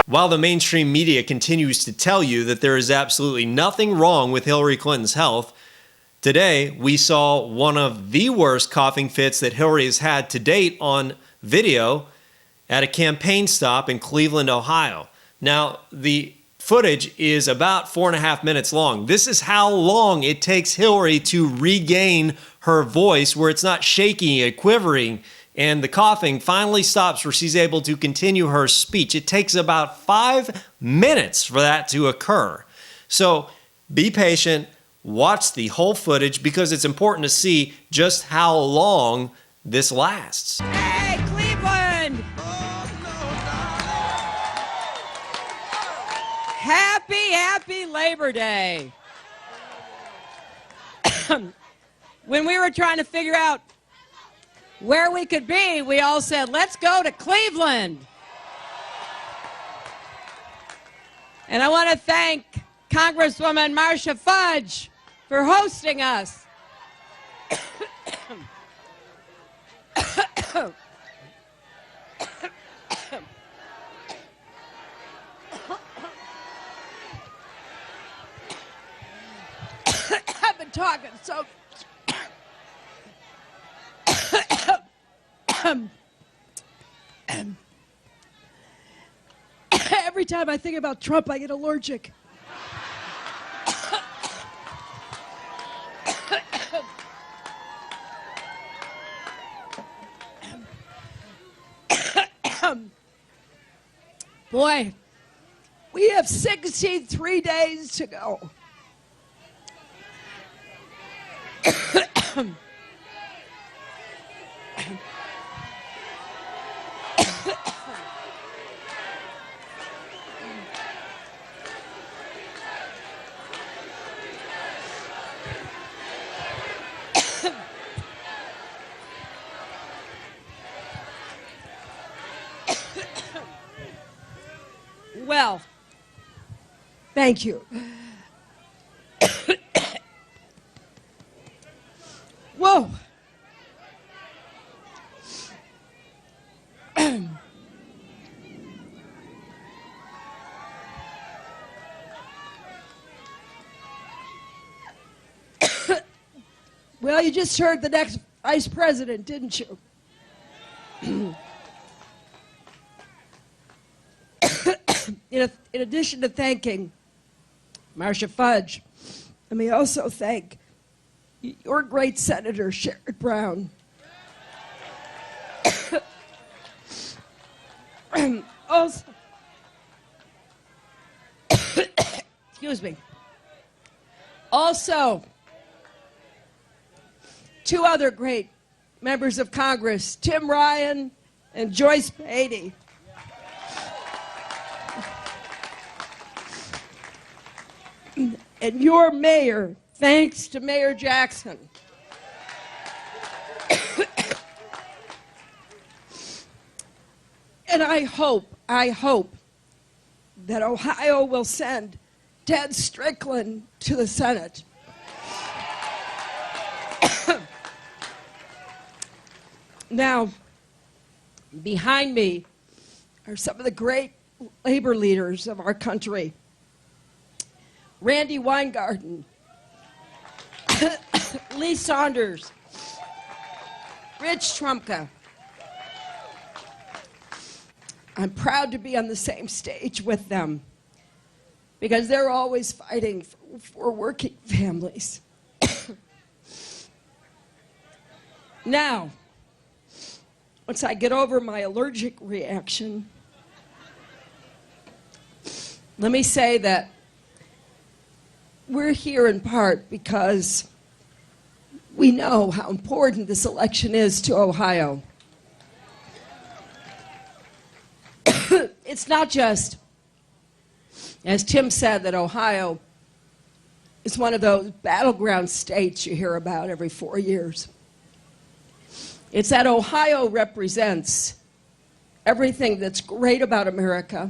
While the mainstream media continues to tell you that there is absolutely nothing wrong with Hillary Clinton's health, today we saw one of the worst coughing fits that Hillary has had to date on video at a campaign stop in Cleveland, Ohio. Now, the footage is about 4.5 minutes long. This is how long it takes Hillary to regain her voice, where it's not shaking and quivering, and the coughing finally stops where she's able to continue her speech. It takes about 5 minutes for that to occur. So be patient, watch the whole footage, because it's important to see just how long this lasts. Hey, Cleveland! Happy Labor Day. When we were trying to figure out where we could be, we all said, let's go to Cleveland. And I want to thank Congresswoman Marcia Fudge for hosting us. I've been talking so every time I think about Trump, I get allergic. Boy, we have 63 days to go. Well, thank you. Whoa. Well, you just heard the next vice president, didn't you? In addition to thanking Marcia Fudge, let me also thank your great Senator Sherrod Brown. Also, excuse me. Also, two other great members of Congress, Tim Ryan and Joyce Beatty. And your mayor, thanks to Mayor Jackson. And I hope that Ohio will send Ted Strickland to the Senate. Now, behind me are some of the great labor leaders of our country. Randy Weingarten, Lee Saunders, Rich Trumka. I'm proud to be on the same stage with them because they're always fighting for working families. Now, once I get over my allergic reaction, let me say that we're here in part because we know how important this election is to Ohio. It's not just, as Tim said, that Ohio is one of those battleground states you hear about every 4 years. It's that Ohio represents everything that's great about America